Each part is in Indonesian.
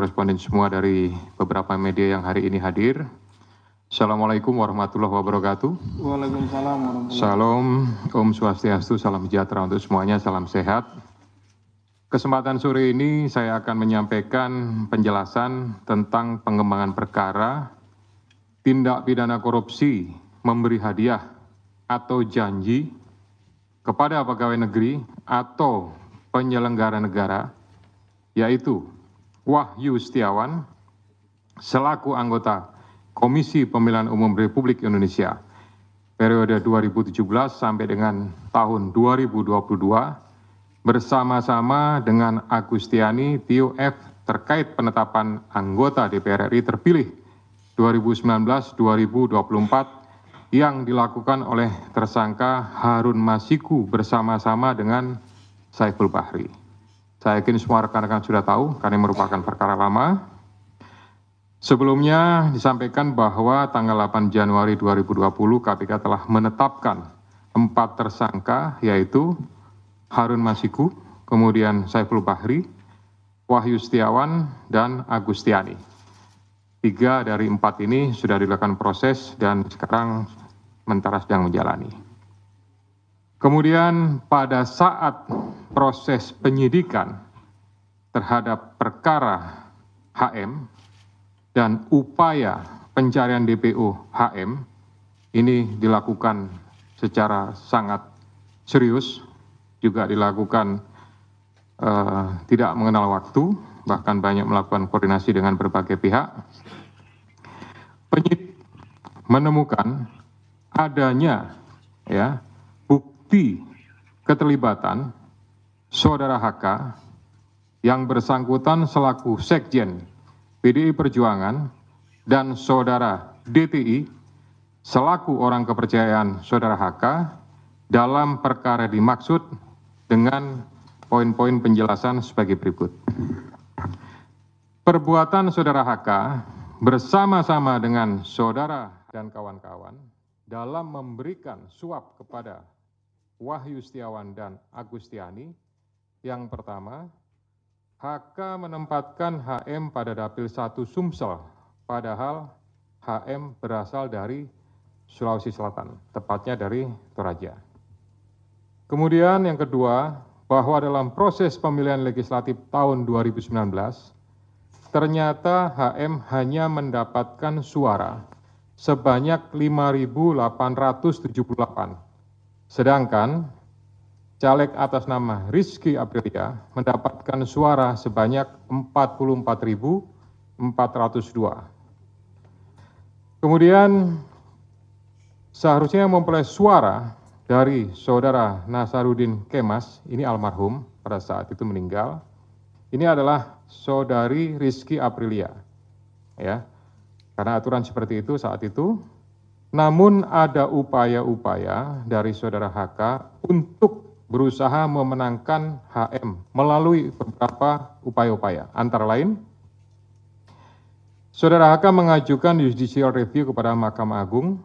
koresponden semua dari beberapa media yang hari ini hadir. Assalamualaikum warahmatullahi wabarakatuh. Waalaikumsalam warahmatullahi wabarakatuh. Salam, Om Swastiastu, salam sejahtera untuk semuanya, salam sehat. Kesempatan sore ini saya akan menyampaikan penjelasan tentang pengembangan perkara tindak pidana korupsi memberi hadiah atau janji kepada pegawai negeri atau penyelenggara negara, yaitu Wahyu Setiawan selaku anggota Komisi Pemilihan Umum Republik Indonesia periode 2017 sampai dengan tahun 2022 bersama-sama dengan Agustiani Tio F terkait penetapan anggota DPR RI terpilih 2019-2024 yang dilakukan oleh tersangka Harun Masiku bersama-sama dengan Saiful Bahri. Saya yakin semua rekan-rekan sudah tahu karena merupakan perkara lama. Sebelumnya disampaikan bahwa tanggal 8 Januari 2020 KPK telah menetapkan 4 tersangka yaitu Harun Masiku, kemudian Saiful Bahri, Wahyu Setiawan, dan Agustiani. 3 dari 4 ini sudah dilakukan proses dan sekarang sementara sedang menjalani. Kemudian pada saat proses penyidikan terhadap perkara HM dan upaya pencarian DPO HM ini dilakukan secara sangat serius, juga dilakukan tidak mengenal waktu, bahkan banyak melakukan koordinasi dengan berbagai pihak. Penyidik menemukan adanya bukti keterlibatan Saudara HK yang bersangkutan selaku Sekjen PDI Perjuangan dan Saudara DTI selaku orang kepercayaan Saudara HK dalam perkara dimaksud dengan poin-poin penjelasan sebagai berikut. Perbuatan Saudara HK bersama-sama dengan saudara dan kawan-kawan dalam memberikan suap kepada Wahyu Setiawan dan Agustiani. Yang pertama, HK menempatkan HM pada Dapil 1 Sumsel, padahal HM berasal dari Sulawesi Selatan, tepatnya dari Toraja. Kemudian yang kedua, bahwa dalam proses pemilihan legislatif tahun 2019, ternyata HM hanya mendapatkan suara sebanyak 5.878. Sedangkan caleg atas nama Rizky Aprilia mendapatkan suara sebanyak 44.402. Kemudian seharusnya memperoleh suara dari saudara Nasaruddin Kemas, ini almarhum pada saat itu meninggal. Ini adalah saudari Rizky Aprilia, ya, karena aturan seperti itu saat itu. Namun ada upaya-upaya dari saudara HK untuk berusaha memenangkan HM melalui beberapa upaya-upaya. Antara lain, saudara HK mengajukan judicial review kepada Mahkamah Agung,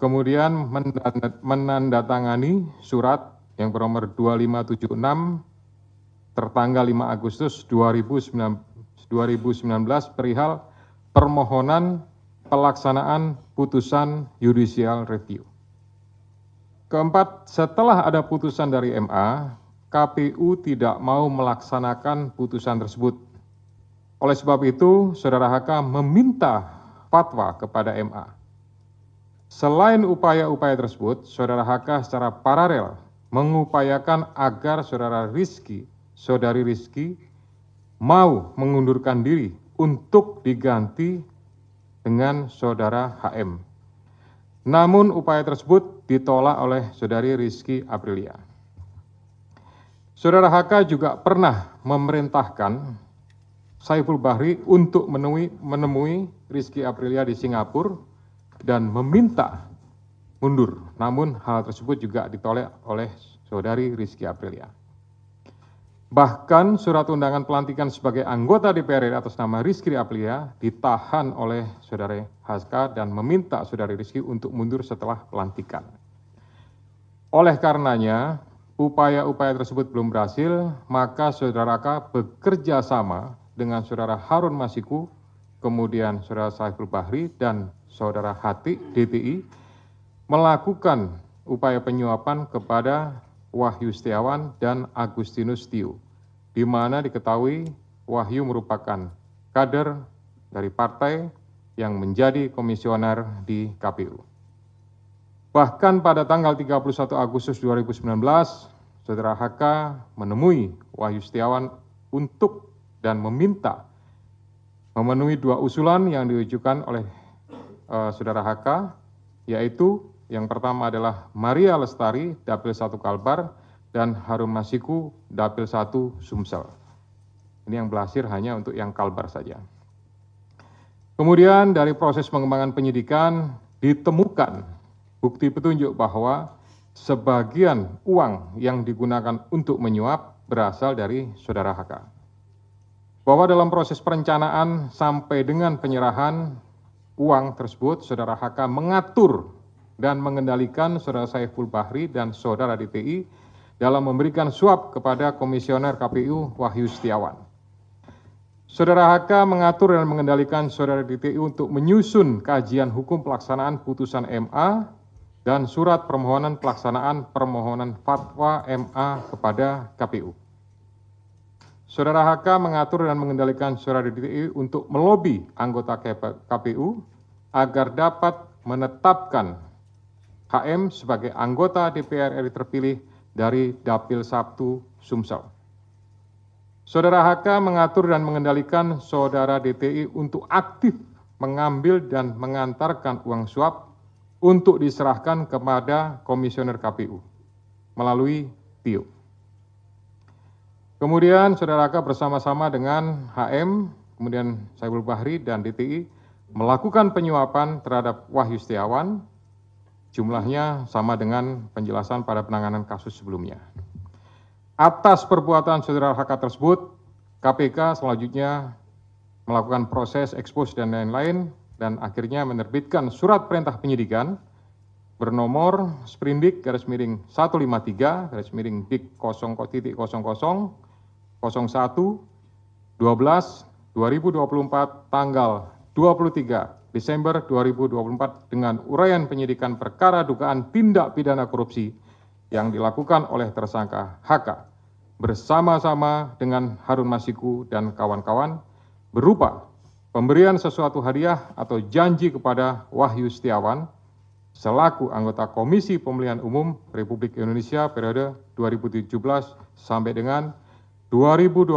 kemudian menandatangani surat yang bernomor 2576 tertanggal 5 Agustus 2019 perihal permohonan pelaksanaan putusan judicial review. Keempat, setelah ada putusan dari MA, KPU tidak mau melaksanakan putusan tersebut. Oleh sebab itu, saudara HK meminta fatwa kepada MA. Selain upaya-upaya tersebut, saudara HK secara paralel mengupayakan agar saudari Rizky mau mengundurkan diri untuk diganti dengan saudara HM. Namun upaya tersebut ditolak oleh saudari Rizky Aprilia. Saudara HK juga pernah memerintahkan Saiful Bahri untuk menemui Rizky Aprilia di Singapura dan meminta mundur. Namun hal tersebut juga ditolak oleh saudari Rizky Aprilia. Bahkan surat undangan pelantikan sebagai anggota DPR RI atas nama Rizky Aprilia ditahan oleh saudara HK dan meminta saudari Rizky untuk mundur setelah pelantikan. Oleh karenanya, upaya-upaya tersebut belum berhasil, maka saudara HK bekerja sama dengan Saudara Harun Masiku, kemudian Saudara Saiful Bahri dan Saudara Hati DTI melakukan upaya penyuapan kepada Wahyu Setiawan dan Agustinus Tio, di mana diketahui Wahyu merupakan kader dari partai yang menjadi komisioner di KPU. Bahkan pada tanggal 31 Agustus 2019, Saudara HK menemui Wahyu Setiawan untuk dan meminta memenuhi 2 usulan yang diajukan oleh Saudara HK, yaitu yang pertama adalah Maria Lestari, Dapil 1 Kalbar, dan Harun Masiku, Dapil 1 Sumsel. Ini yang berhasil hanya untuk yang Kalbar saja. Kemudian dari proses pengembangan penyidikan ditemukan bukti petunjuk bahwa sebagian uang yang digunakan untuk menyuap berasal dari Saudara HK. Bahwa dalam proses perencanaan sampai dengan penyerahan uang tersebut, Saudara HK mengatur dan mengendalikan Saudara Saiful Bahri dan Saudara DTI dalam memberikan suap kepada Komisioner KPU Wahyu Setiawan. Saudara HK mengatur dan mengendalikan Saudara DTI untuk menyusun kajian hukum pelaksanaan putusan MA dan surat permohonan pelaksanaan permohonan fatwa MA kepada KPU. Saudara HK mengatur dan mengendalikan Saudara DTI untuk melobi anggota KPU agar dapat menetapkan HM sebagai anggota DPR RI terpilih dari Dapil 1 Sumsel. Saudara HK mengatur dan mengendalikan Saudara DTI untuk aktif mengambil dan mengantarkan uang suap untuk diserahkan kepada Komisioner KPU melalui Tio. Kemudian Saudara HK bersama-sama dengan HM, kemudian Saiful Bahri dan DTI melakukan penyuapan terhadap Wahyu Setiawan, jumlahnya sama dengan penjelasan pada penanganan kasus sebelumnya. Atas perbuatan Saudara HK tersebut, KPK selanjutnya melakukan proses ekspos dan lain-lain dan akhirnya menerbitkan surat perintah penyidikan bernomor Sprindik /153 /Dik 0.00 01 12/2024 tanggal 23 Desember 2024 dengan uraian penyidikan perkara dugaan tindak pidana korupsi yang dilakukan oleh tersangka HK bersama-sama dengan Harun Masiku dan kawan-kawan berupa pemberian sesuatu hadiah atau janji kepada Wahyu Setiawan selaku anggota Komisi Pemilihan Umum Republik Indonesia periode 2017 sampai dengan 2022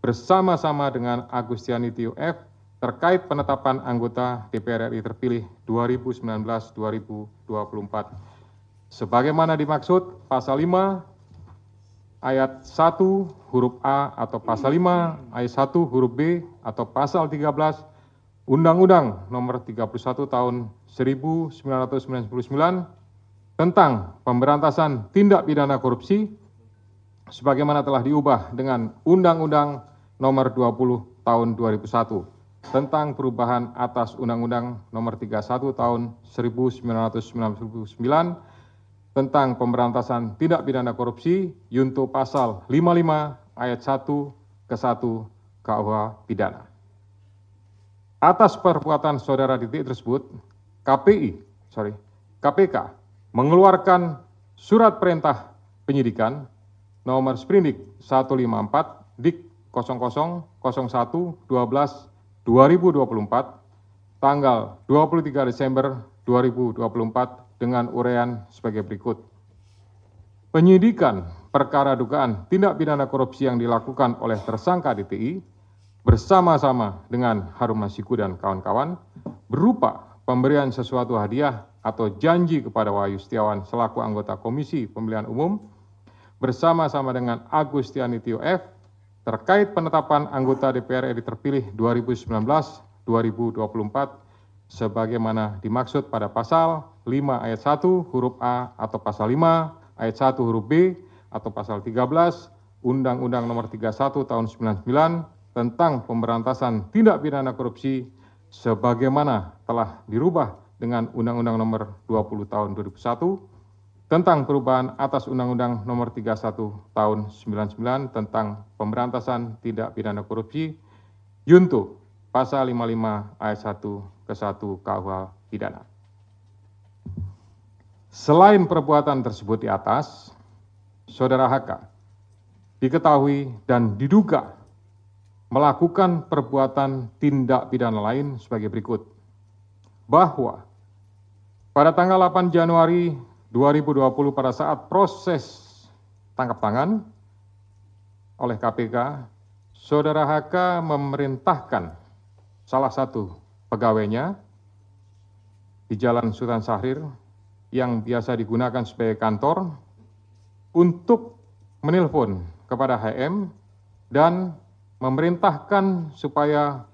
bersama-sama dengan Agustiani Tio F terkait penetapan anggota DPR RI terpilih 2019-2024. Sebagaimana dimaksud pasal 5 ayat 1 huruf A atau pasal 5 ayat 1 huruf B atau pasal 13 Undang-Undang Nomor 31 Tahun 1999 tentang pemberantasan tindak pidana korupsi sebagaimana telah diubah dengan Undang-Undang Nomor 20 Tahun 2001 tentang perubahan atas Undang-Undang Nomor 31 Tahun 1999 tentang pemberantasan tindak pidana korupsi junto pasal 55 ayat 1 ke 1 KUH pidana. Atas perbuatan Saudara DTI tersebut, KPK mengeluarkan surat perintah penyidikan nomor Sprindik 154 Dik 0001 12/2024 tanggal 23 Desember 2024 dengan uraian sebagai berikut. Penyidikan perkara dugaan tindak pidana korupsi yang dilakukan oleh tersangka DTI bersama-sama dengan Harun Masiku dan kawan-kawan berupa pemberian sesuatu hadiah atau janji kepada Wahyu Setiawan selaku anggota Komisi Pemilihan Umum bersama-sama dengan Agustiani Tio F terkait penetapan anggota DPR RI terpilih 2019-2024 sebagaimana dimaksud pada pasal 5 ayat 1 huruf A atau pasal 5 ayat 1 huruf B atau pasal 13 Undang-Undang Nomor 31 Tahun 99 tentang pemberantasan tindak pidana korupsi sebagaimana telah dirubah dengan Undang-Undang Nomor 20 Tahun 2001 tentang perubahan atas Undang-Undang Nomor 31 Tahun 99 tentang pemberantasan tindak pidana korupsi junto pasal 55 ayat 1 ke 1 KUH pidana. Selain perbuatan tersebut di atas, Saudara HK diketahui dan diduga melakukan perbuatan tindak pidana lain sebagai berikut. Bahwa pada tanggal 8 Januari 2020 pada saat proses tangkap tangan oleh KPK, Saudara HK memerintahkan salah satu pegawainya di Jalan Sultan Syahrir yang biasa digunakan sebagai kantor untuk menelpon kepada HM dan memerintahkan supaya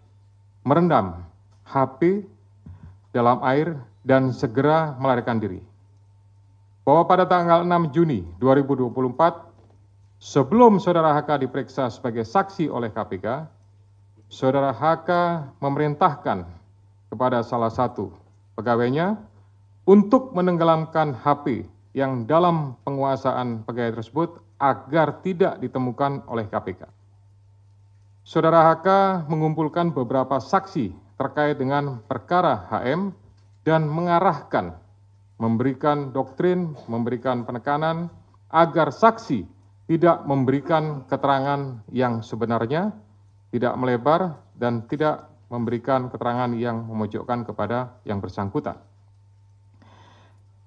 merendam HP dalam air dan segera melarikan diri. Bahwa pada tanggal 6 Juni 2024, sebelum Saudara HK diperiksa sebagai saksi oleh KPK, Saudara HK memerintahkan kepada salah satu pegawainya untuk menenggelamkan HP yang dalam penguasaan pegawai tersebut agar tidak ditemukan oleh KPK. Saudara HK mengumpulkan beberapa saksi terkait dengan perkara HM dan mengarahkan, memberikan doktrin, memberikan penekanan agar saksi tidak memberikan keterangan yang sebenarnya, tidak melebar, dan tidak memberikan keterangan yang memojokkan kepada yang bersangkutan.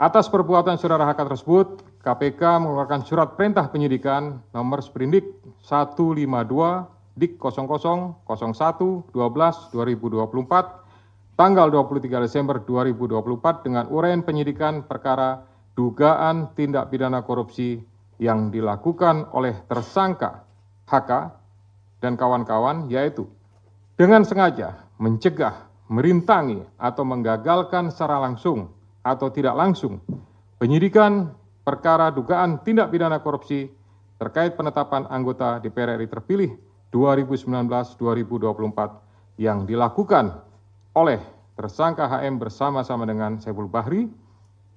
Atas perbuatan Saudara HK tersebut, KPK mengeluarkan surat perintah penyidikan nomor Sprindik 152 Dik 0001 12 2024 tanggal 23 Desember 2024 dengan uraian penyidikan perkara dugaan tindak pidana korupsi yang dilakukan oleh tersangka HK dan kawan-kawan, yaitu dengan sengaja mencegah, merintangi, atau menggagalkan secara langsung atau tidak langsung penyidikan perkara dugaan tindak pidana korupsi terkait penetapan anggota DPR RI terpilih 2019-2024 yang dilakukan oleh tersangka HM bersama-sama dengan Saiful Bahri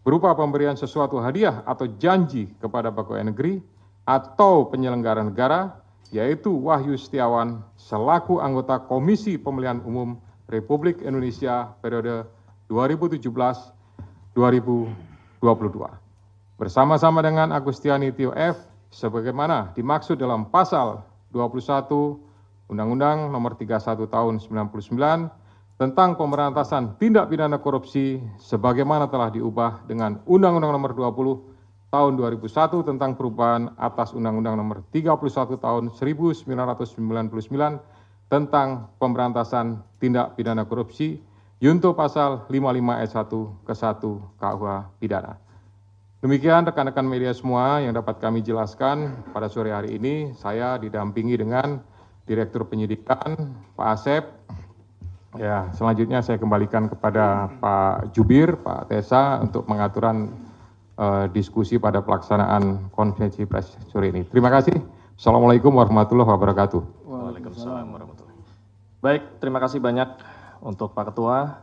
berupa pemberian sesuatu hadiah atau janji kepada pegawai negeri atau penyelenggara negara, yaitu Wahyu Setiawan selaku anggota Komisi Pemilihan Umum Republik Indonesia periode 2017-2022 bersama-sama dengan Agustiani Tio F sebagaimana dimaksud dalam pasal 21 Undang-Undang Nomor 31 Tahun 99 tentang pemberantasan tindak pidana korupsi sebagaimana telah diubah dengan Undang-Undang Nomor 20 Tahun 2001 tentang perubahan atas Undang-Undang Nomor 31 Tahun 1999 tentang pemberantasan tindak pidana korupsi junto pasal 55 ayat 1 ke 1 KUH pidana. Demikian rekan-rekan media semua yang dapat kami jelaskan pada sore hari ini. Saya didampingi dengan Direktur Penyidikan Pak Asep. Ya, selanjutnya saya kembalikan kepada Pak Jubir, Pak Tesa untuk pengaturan diskusi pada pelaksanaan konferensi pers sore ini. Terima kasih. Assalamualaikum warahmatullahi wabarakatuh. Waalaikumsalam warahmatullahi wabarakatuh. Baik, terima kasih banyak untuk Pak Ketua.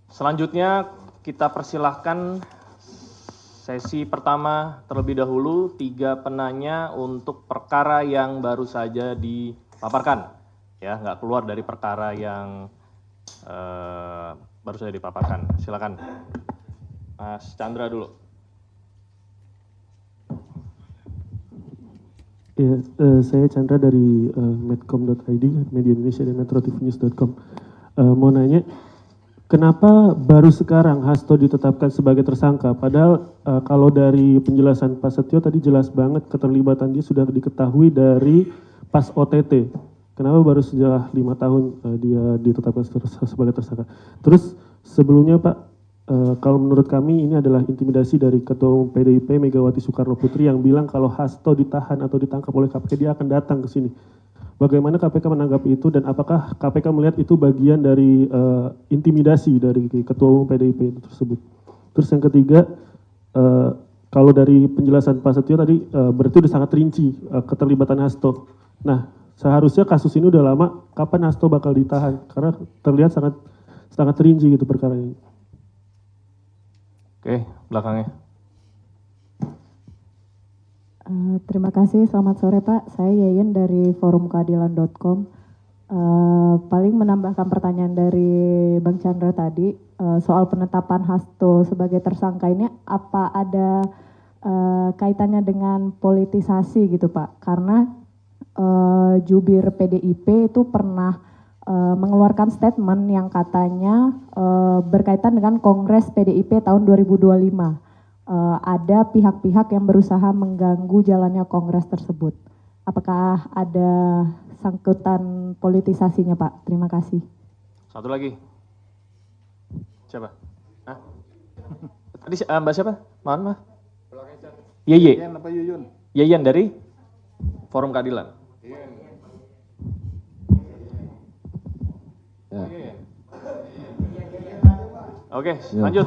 Selanjutnya kita persilahkan sesi pertama terlebih dahulu 3 penanya untuk perkara yang baru saja dipaparkan, ya, nggak keluar dari perkara yang baru saja dipaparkan. Silakan, Mas Chandra dulu. Ya, saya Chandra dari medcom.id, Media Indonesia dan metrotvnews.com. Mau nanya, kenapa baru sekarang Hasto ditetapkan sebagai tersangka? Padahal kalau dari penjelasan Pak Setio tadi jelas banget keterlibatan dia sudah diketahui dari pas OTT. Kenapa baru setelah 5 tahun dia ditetapkan sebagai tersangka? Terus sebelumnya Pak, kalau menurut kami ini adalah intimidasi dari Ketua Umum PDIP Megawati Soekarno Putri yang bilang kalau Hasto ditahan atau ditangkap oleh KPK dia akan datang ke sini. Bagaimana KPK menanggapi itu dan apakah KPK melihat itu bagian dari intimidasi dari Ketua Umum PDIP tersebut? Terus yang ketiga, kalau dari penjelasan Pak Setio tadi berarti sudah sangat rinci keterlibatan Hasto. Nah, seharusnya kasus ini udah lama, kapan Hasto bakal ditahan? Karena terlihat sangat rinci gitu perkaranya. Oke, belakangnya. Terima kasih, selamat sore Pak. Saya Yeyen dari forumkeadilan.com. Paling menambahkan pertanyaan dari Bang Chandra tadi, soal penetapan Hasto sebagai tersangka ini, apa ada kaitannya dengan politisasi gitu Pak? Karena jubir PDIP itu pernah mengeluarkan statement yang katanya berkaitan dengan Kongres PDIP tahun 2025. Ada pihak-pihak yang berusaha mengganggu jalannya kongres tersebut. Apakah ada sangkutan politisasinya, Pak? Terima kasih. Satu lagi. Siapa? Hah? Tadi Mbak siapa? Mohon maaf. Yeye. Yeyen apa Yuyun? Yeyen dari Forum Keadilan. Oke, lanjut.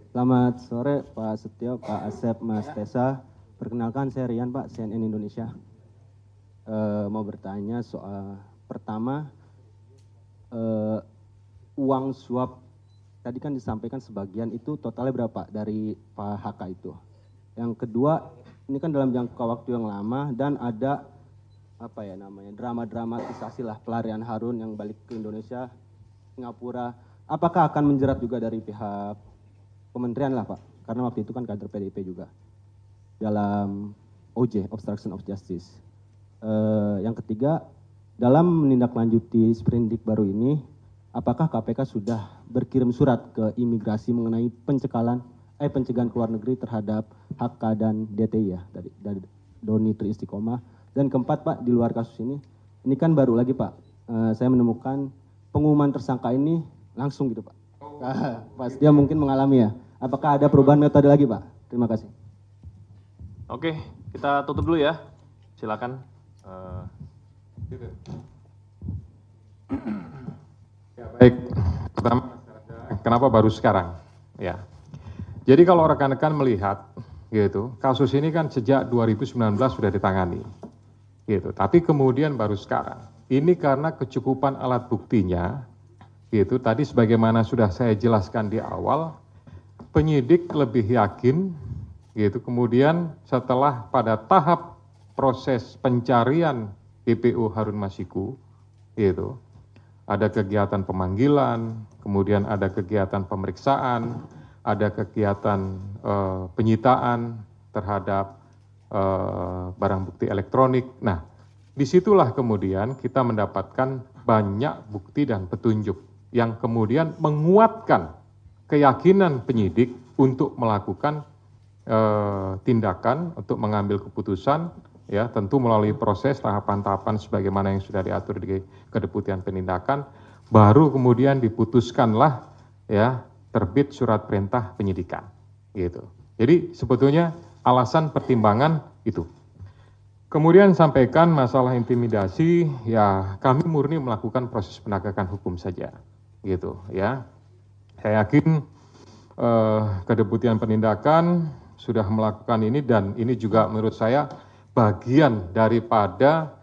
Selamat sore Pak Setio, Pak Asep, Mas Tessa. Perkenalkan saya Rian Pak, CNN Indonesia. Mau bertanya soal pertama, uang suap tadi kan disampaikan sebagian itu totalnya berapa dari Pak HK itu. Yang kedua, ini kan dalam jangka waktu yang lama dan ada apa ya namanya drama-dramatisasi lah pelarian Harun yang balik ke Indonesia, Singapura. Apakah akan menjerat juga dari pihak kementerian lah Pak, karena waktu itu kan kader PDIP juga dalam OJ, Obstruction of Justice. Yang ketiga, dalam menindaklanjuti sprindik baru ini, apakah KPK sudah berkirim surat ke imigrasi mengenai pencegahan keluar negeri terhadap HK dan DTI ya, dari Doni Tri Istiqomah. Dan keempat Pak, di luar kasus ini kan baru lagi Pak, saya menemukan pengumuman tersangka ini langsung gitu Pak. Pas dia mungkin mengalami ya. Apakah ada perubahan metode lagi Pak? Terima kasih. Oke, kita tutup dulu ya. Silakan. Ya, baik. Pertama, kenapa baru sekarang? Ya. Jadi kalau rekan-rekan melihat, gitu, kasus ini kan sejak 2019 sudah ditangani, gitu. Tapi kemudian baru sekarang. Ini karena kecukupan alat buktinya, gitu. Tadi sebagaimana sudah saya jelaskan di awal, penyidik lebih yakin, gitu. Kemudian setelah pada tahap proses pencarian PPO Harun Masiku, gitu, ada kegiatan pemanggilan, kemudian ada kegiatan pemeriksaan, ada kegiatan penyitaan terhadap barang bukti elektronik. Nah, disitulah kemudian kita mendapatkan banyak bukti dan petunjuk yang kemudian menguatkan keyakinan penyidik untuk melakukan tindakan, untuk mengambil keputusan, ya tentu melalui proses tahapan-tahapan sebagaimana yang sudah diatur di Kedeputian Penindakan, baru kemudian diputuskanlah ya terbit surat perintah penyidikan, gitu. Jadi sebetulnya alasan pertimbangan itu. Kemudian sampaikan masalah intimidasi, ya kami murni melakukan proses penegakan hukum saja, gitu ya. Saya yakin Kedeputian Penindakan sudah melakukan ini dan ini juga menurut saya bagian daripada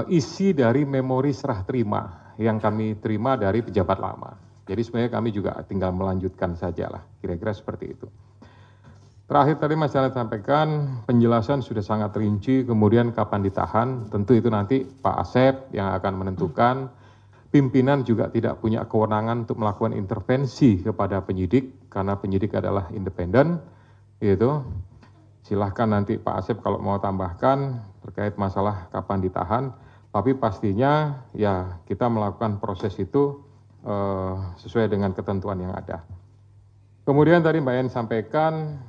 isi dari memori serah terima yang kami terima dari pejabat lama. Jadi sebenarnya kami juga tinggal melanjutkan saja lah, kira-kira seperti itu. Terakhir tadi Mas Janet sampaikan penjelasan sudah sangat rinci, kemudian kapan ditahan, tentu itu nanti Pak Asep yang akan menentukan. Pimpinan juga tidak punya kewenangan untuk melakukan intervensi kepada penyidik, karena penyidik adalah independen, gitu. Silahkan nanti Pak Asep kalau mau tambahkan terkait masalah kapan ditahan, tapi pastinya ya kita melakukan proses itu sesuai dengan ketentuan yang ada. Kemudian tadi Mbak En sampaikan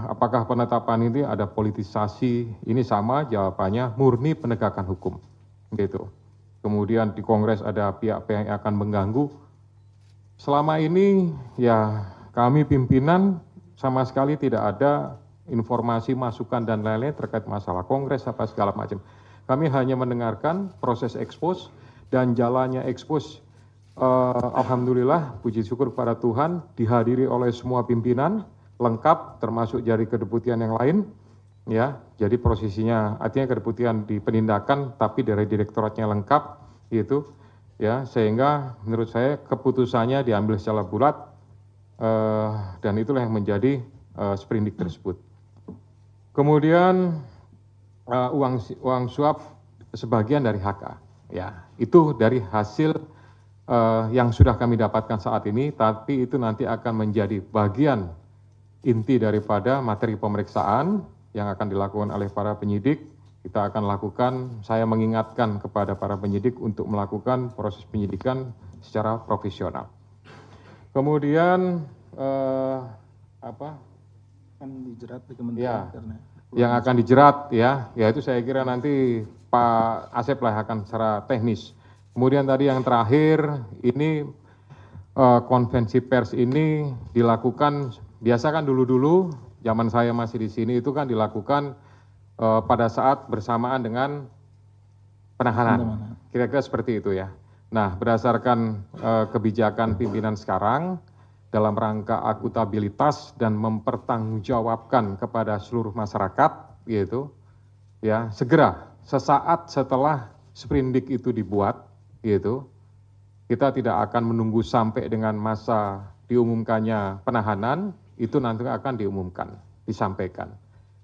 apakah penetapan ini ada politisasi, ini sama jawabannya murni penegakan hukum, gitu. Kemudian di Kongres ada pihak-pihak yang akan mengganggu. Selama ini ya kami pimpinan sama sekali tidak ada informasi, masukan dan lain-lain terkait masalah Kongres apa segala macam. Kami hanya mendengarkan proses ekspos dan jalannya ekspos. Alhamdulillah, puji syukur kepada Tuhan dihadiri oleh semua pimpinan lengkap, termasuk dari kedeputian yang lain. Ya, jadi posisinya artinya kedeputian di penindakan, tapi dari direktoratnya lengkap, gitu. Ya, sehingga menurut saya keputusannya diambil secara bulat dan itulah yang menjadi sprindik tersebut. Kemudian uang suap sebagian dari HK, ya itu dari hasil yang sudah kami dapatkan saat ini, tapi itu nanti akan menjadi bagian inti daripada materi pemeriksaan yang akan dilakukan oleh para penyidik. Kita akan lakukan, saya mengingatkan kepada para penyidik untuk melakukan proses penyidikan secara profesional. Kemudian Kan dijerat di kementerian karena yang akan dijerat ya itu saya kira nanti Pak Asep lah akan secara teknis. Kemudian tadi yang terakhir ini konvensi pers ini dilakukan, biasa kan dulu zaman saya masih di sini itu kan dilakukan pada saat bersamaan dengan penahanan. Kira-kira seperti itu ya. Nah, berdasarkan kebijakan pimpinan sekarang dalam rangka akuntabilitas dan mempertanggungjawabkan kepada seluruh masyarakat gitu ya, segera sesaat setelah sprindik itu dibuat gitu, kita tidak akan menunggu sampai dengan masa diumumkannya penahanan, itu nanti akan diumumkan, disampaikan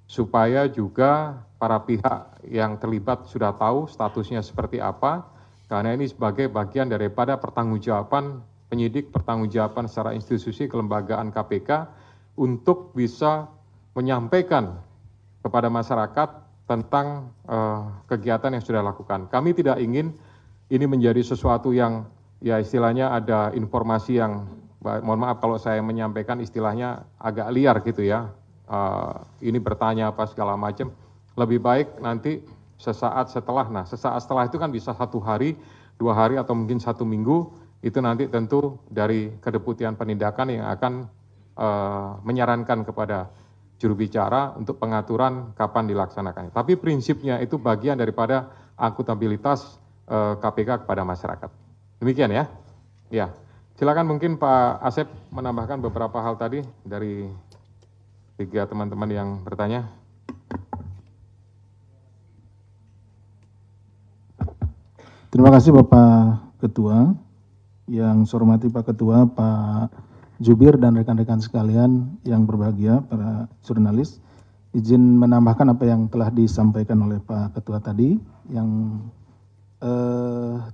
supaya juga para pihak yang terlibat sudah tahu statusnya seperti apa, karena ini sebagai bagian daripada pertanggungjawaban penyidik, pertanggungjawaban secara institusi kelembagaan KPK untuk bisa menyampaikan kepada masyarakat tentang kegiatan yang sudah dilakukan. Kami tidak ingin ini menjadi sesuatu yang ya istilahnya ada informasi yang, mohon maaf kalau saya menyampaikan istilahnya agak liar gitu ya, ini bertanya apa segala macam, lebih baik nanti sesaat setelah, nah sesaat setelah itu kan bisa 1 hari, 2 hari atau mungkin 1 minggu, itu nanti tentu dari Kedeputian Penindakan yang akan menyarankan kepada juru bicara untuk pengaturan kapan dilaksanakannya. Tapi prinsipnya itu bagian daripada akuntabilitas KPK kepada masyarakat. Demikian ya. Ya, silakan mungkin Pak Asep menambahkan beberapa hal tadi dari 3 teman-teman yang bertanya. Terima kasih Bapak Ketua. Yang saya hormati Pak Ketua, Pak Jubir dan rekan-rekan sekalian yang berbahagia, para jurnalis. Izin menambahkan apa yang telah disampaikan oleh Pak Ketua tadi, yang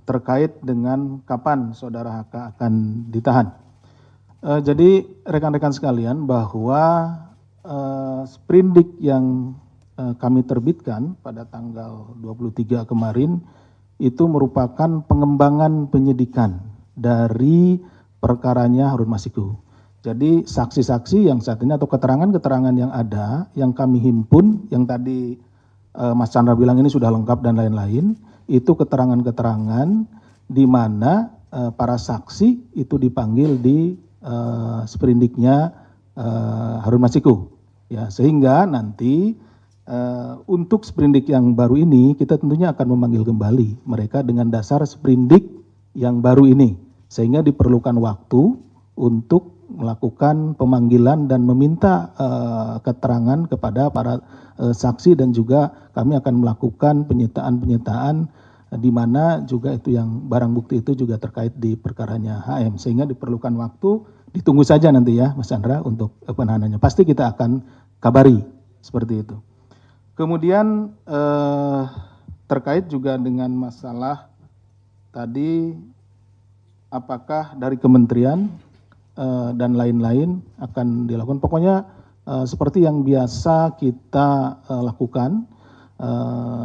terkait dengan kapan Saudara HK akan ditahan. Jadi rekan-rekan sekalian, bahwa sprindik yang kami terbitkan pada tanggal 23 kemarin itu merupakan pengembangan penyidikan dari perkaranya Harun Masiku. Jadi saksi-saksi yang saat ini atau keterangan-keterangan yang ada, yang kami himpun, yang tadi Mas Chandra bilang ini sudah lengkap dan lain-lain, itu keterangan-keterangan di mana para saksi itu dipanggil di sprindiknya Harun Masiku. Ya, sehingga nanti untuk sprindik yang baru ini kita tentunya akan memanggil kembali mereka dengan dasar sprindik yang baru ini. Sehingga diperlukan waktu untuk melakukan pemanggilan dan meminta keterangan kepada para saksi, dan juga kami akan melakukan penyitaan di mana juga itu yang barang bukti itu juga terkait di perkaranya HM, sehingga diperlukan waktu. Ditunggu saja nanti ya Mas Chandra untuk penahanannya, pasti kita akan kabari seperti itu. Kemudian terkait juga dengan masalah tadi, apakah dari kementerian dan lain-lain akan dilakukan. Pokoknya seperti yang biasa kita lakukan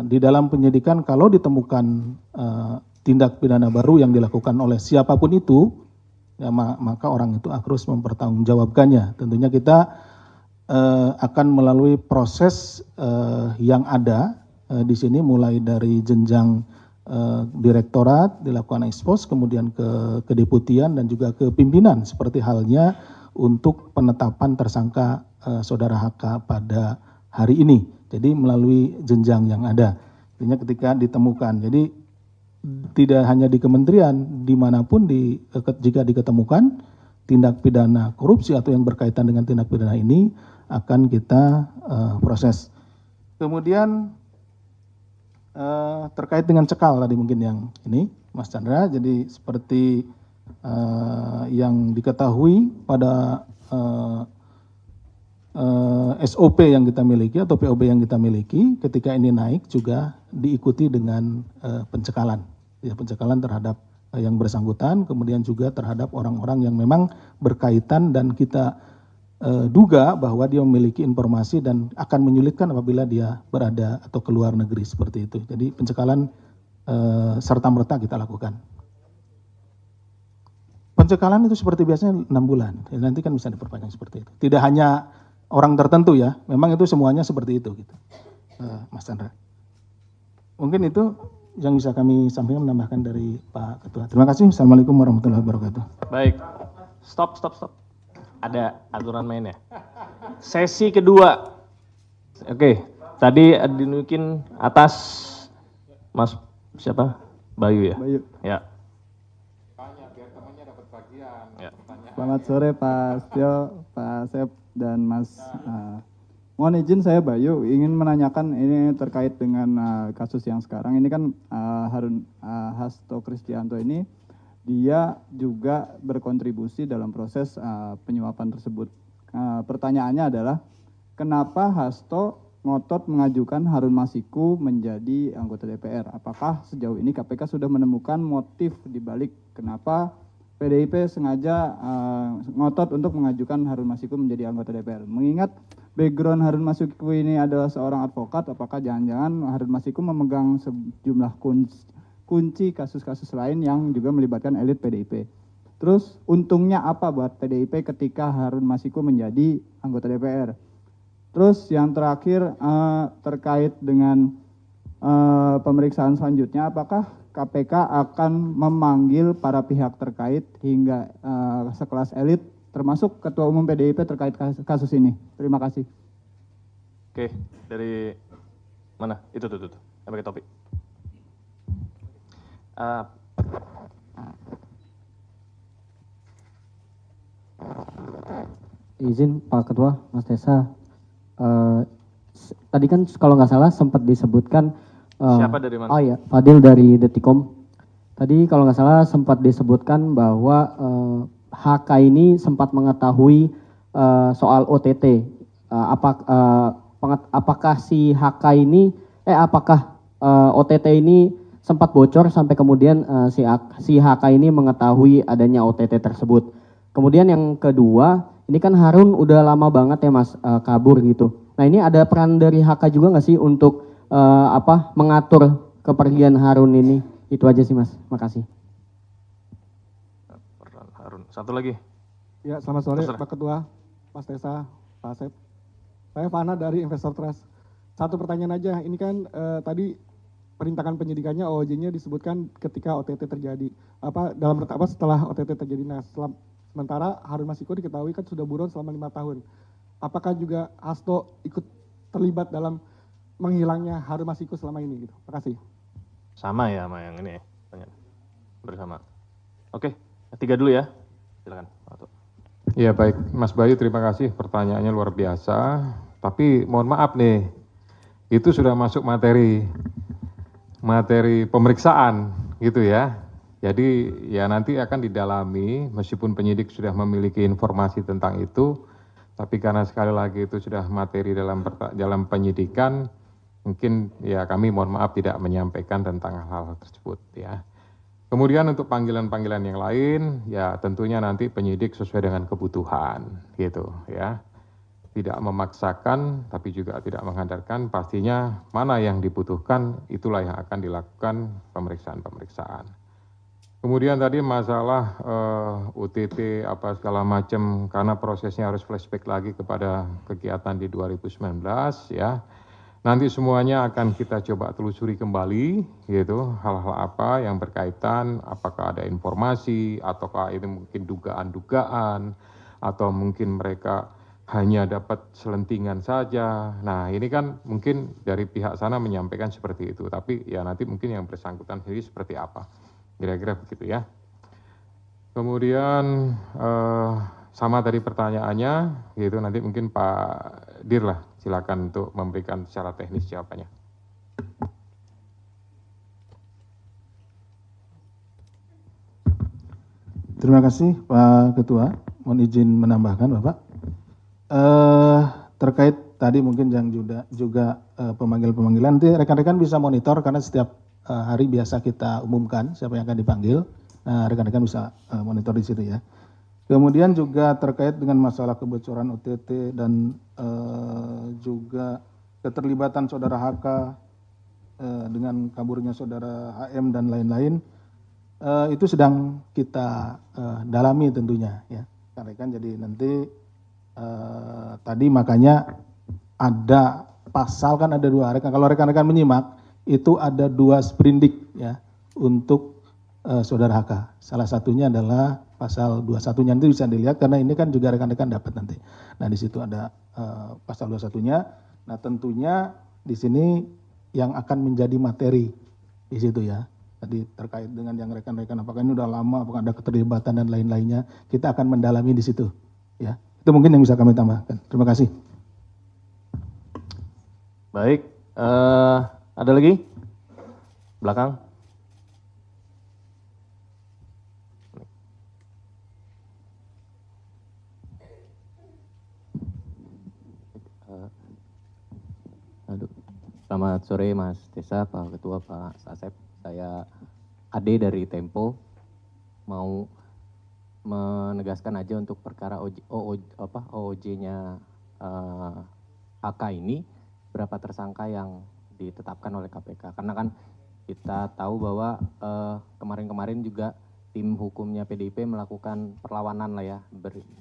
di dalam penyidikan, kalau ditemukan tindak pidana baru yang dilakukan oleh siapapun itu, ya, maka orang itu harus mempertanggungjawabkannya. Tentunya kita akan melalui proses yang ada di sini, mulai dari jenjang direktorat, dilakukan ekspos, kemudian ke kedeputian dan juga ke pimpinan, seperti halnya untuk penetapan tersangka Saudara HK pada hari ini. Jadi melalui jenjang yang ada, artinya ketika ditemukan. Jadi tidak hanya di kementerian, dimanapun jika diketemukan tindak pidana korupsi atau yang berkaitan dengan tindak pidana ini akan kita proses. Kemudian terkait dengan cekal tadi mungkin yang ini Mas Chandra, jadi seperti yang diketahui pada SOP yang kita miliki atau POB yang kita miliki ketika ini naik juga diikuti dengan pencekalan, ya, pencekalan terhadap yang bersangkutan, kemudian juga terhadap orang-orang yang memang berkaitan dan kita duga bahwa dia memiliki informasi dan akan menyulitkan apabila dia berada atau keluar negeri seperti itu. Jadi pencekalan serta-merta kita lakukan. Pencekalan itu seperti biasanya 6 bulan, ya, nanti kan bisa diperpanjang seperti itu. Tidak hanya orang tertentu ya, memang itu semuanya seperti itu gitu, Mas Chandra. Mungkin itu yang bisa kami sampaikan, menambahkan dari Pak Ketua. Terima kasih. Assalamualaikum warahmatullahi wabarakatuh. Baik, stop. Ada aturan mainnya. Sesi kedua. Oke, tadi dinunjukin atas Mas siapa? Bayu ya? Bayu. Ya. Selamat sore Pak Setio, Pak Asep, dan Mas. Mohon izin saya Bayu, ingin menanyakan ini terkait dengan kasus yang sekarang. Ini kan Hasto Kristianto ini, dia juga berkontribusi dalam proses penyuapan tersebut. Pertanyaannya adalah, kenapa Hasto ngotot mengajukan Harun Masiku menjadi anggota DPR? Apakah sejauh ini KPK sudah menemukan motif dibalik kenapa PDIP sengaja ngotot untuk mengajukan Harun Masiku menjadi anggota DPR? Mengingat background Harun Masiku ini adalah seorang advokat, apakah jangan-jangan Harun Masiku memegang sejumlah kunci kasus-kasus lain yang juga melibatkan elit PDIP? Terus untungnya apa buat PDIP ketika Harun Masiku menjadi anggota DPR? Terus yang terakhir terkait dengan pemeriksaan selanjutnya, apakah KPK akan memanggil para pihak terkait hingga sekelas elit, termasuk Ketua Umum PDIP terkait kasus ini? Terima kasih. Oke, dari mana? Itu tuh. Yang pakai topi. Izin Pak Ketua, Mas Tesa. Tadi kan kalau nggak salah sempat disebutkan. Siapa dari mana? Oh iya, Fadil dari Detikom. Tadi kalau nggak salah sempat disebutkan bahwa HK ini sempat mengetahui soal OTT. Apakah si HK ini, apakah OTT ini sempat bocor sampai kemudian si HK ini mengetahui adanya OTT tersebut. Kemudian yang kedua, ini kan Harun udah lama banget ya Mas kabur gitu. Nah ini ada peran dari HK juga nggak sih untuk mengatur kepergian Harun ini? Itu aja sih Mas, makasih. Harun, satu lagi. Ya, selamat sore Terserah. Pak Ketua, Mas Tesa, Pak Asep. Saya Fana dari Investor Trust. Satu pertanyaan aja, ini kan tadi perintahan penyidikannya OJ-nya disebutkan ketika OTT terjadi. Setelah OTT terjadi. Nah, sementara Harun Masiku diketahui kan sudah buron selama 5 tahun. Apakah juga Hasto ikut terlibat dalam menghilangnya Harun Masiku selama ini gitu? Terima kasih. Sama ya sama yang ini ya, bersama. Oke, 3 dulu ya, silakan. Ya baik, Mas Bayu terima kasih pertanyaannya luar biasa. Tapi mohon maaf nih, itu sudah masuk materi pemeriksaan gitu ya. Jadi ya nanti akan didalami meskipun penyidik sudah memiliki informasi tentang itu, tapi karena sekali lagi itu sudah materi dalam penyidikan, mungkin ya kami mohon maaf tidak menyampaikan tentang hal-hal tersebut ya. Kemudian untuk panggilan-panggilan yang lain, ya tentunya nanti penyidik sesuai dengan kebutuhan gitu ya. Tidak memaksakan, tapi juga tidak menghantarkan, pastinya mana yang dibutuhkan, itulah yang akan dilakukan pemeriksaan-pemeriksaan. Kemudian tadi masalah UTT apa segala macam, karena prosesnya harus flashback lagi kepada kegiatan di 2019 ya. Nanti semuanya akan kita coba telusuri kembali gitu, hal-hal apa yang berkaitan, apakah ada informasi, ataukah ini mungkin dugaan-dugaan, atau mungkin mereka hanya dapat selentingan saja. Nah ini kan mungkin dari pihak sana menyampaikan seperti itu, tapi ya nanti mungkin yang bersangkutan sendiri seperti apa, kira-kira begitu ya. Kemudian sama tadi pertanyaannya, gitu nanti mungkin Pak Dir lah, silakan untuk memberikan secara teknis jawabannya. Terima kasih Pak Ketua. Mohon izin menambahkan Bapak. terkait tadi mungkin yang juga pemanggilan nanti rekan-rekan bisa monitor karena setiap hari biasa kita umumkan siapa yang akan dipanggil. Nah, rekan-rekan bisa monitor di situ ya. Kemudian juga terkait dengan masalah kebocoran OTT dan juga keterlibatan saudara HK dengan kaburnya saudara HM dan lain-lain, itu sedang kita dalami tentunya ya, rekan-rekan. Jadi nanti tadi makanya ada pasal kan ada dua, kalau rekan-rekan menyimak itu ada dua sprindik ya untuk saudara HK. Salah satunya adalah pasal 21-nya, nanti bisa dilihat karena ini kan juga rekan-rekan dapat nanti. Nah di situ ada pasal 21-nya. Nah tentunya di sini yang akan menjadi materi di situ ya. Tadi terkait dengan yang rekan-rekan apakah ini udah lama, apakah ada keterlibatan dan lain-lainnya, kita akan mendalami di situ ya. Itu mungkin yang bisa kami tambahkan. Terima kasih. Baik, ada lagi? Belakang. Selamat sore Mas Desa, Pak Ketua, Pak Sasep. Saya Ade dari Tempo. Mau menegaskan aja untuk perkara OOJ-nya HK ini, berapa tersangka yang ditetapkan oleh KPK. Karena kan kita tahu bahwa kemarin-kemarin juga tim hukumnya PDIP melakukan perlawanan lah ya,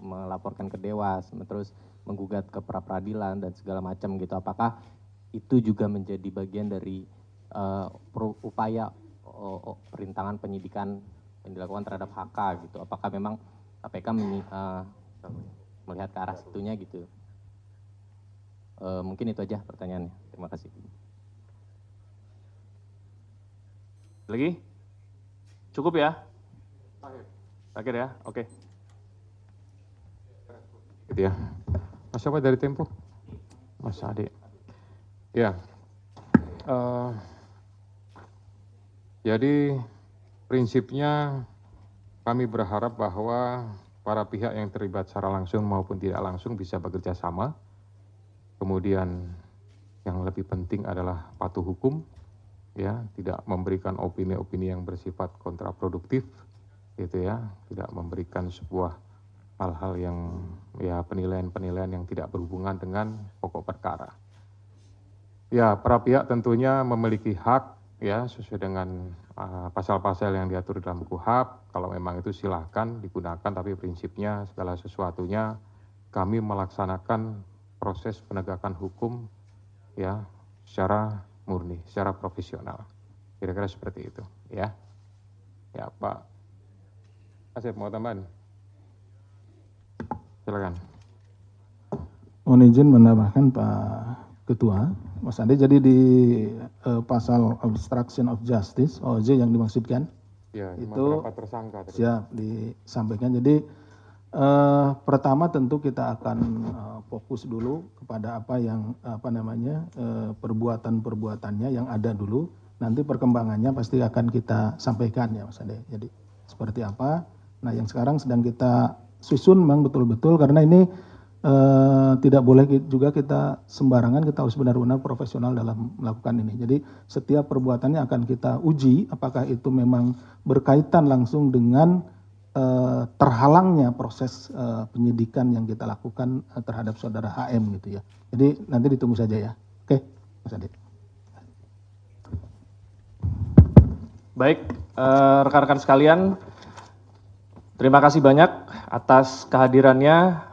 melaporkan ke Dewas, terus menggugat ke pra-peradilan dan segala macam gitu. Apakah itu juga menjadi bagian dari upaya perintangan penyidikan yang dilakukan terhadap HK gitu? Apakah memang KPK melihat ke arah situnya gitu? Mungkin itu aja pertanyaannya. Terima kasih. Lagi? Cukup ya? Akhir ya? Oke. Gitu ya. Mas siapa dari Tempo? Mas Ade. Ya. Jadi prinsipnya kami berharap bahwa para pihak yang terlibat secara langsung maupun tidak langsung bisa bekerja sama. Kemudian yang lebih penting adalah patuh hukum, ya, tidak memberikan opini-opini yang bersifat kontraproduktif, gitu ya, tidak memberikan sebuah hal-hal yang ya penilaian-penilaian yang tidak berhubungan dengan pokok perkara. Ya, para pihak tentunya memiliki hak ya sesuai dengan pasal-pasal yang diatur dalam KUHP. Kalau memang itu silahkan digunakan, tapi prinsipnya segala sesuatunya kami melaksanakan proses penegakan hukum ya secara murni, secara profesional. Kira-kira seperti itu ya. Ya Pak Asep mau tambahan? Silakan. Mohon izin menambahkan Pak Ketua, Mas Ade, jadi di pasal obstruction of justice (OJ) yang dimaksudkan Ya, itu berapa tersangka tadi? siap disampaikan. Jadi pertama tentu kita akan fokus dulu kepada apa yang perbuatan-perbuatannya yang ada dulu. Nanti perkembangannya pasti akan kita sampaikan ya Mas Ade. Jadi seperti apa? Nah yang sekarang sedang kita susun memang betul-betul karena ini tidak boleh juga kita sembarangan, kita harus benar-benar profesional dalam melakukan ini. Jadi setiap perbuatannya akan kita uji apakah itu memang berkaitan langsung dengan terhalangnya proses penyidikan yang kita lakukan terhadap saudara HM gitu ya. Jadi nanti ditunggu saja ya. Oke, Mas Ade. Baik, rekan-rekan sekalian, terima kasih banyak atas kehadirannya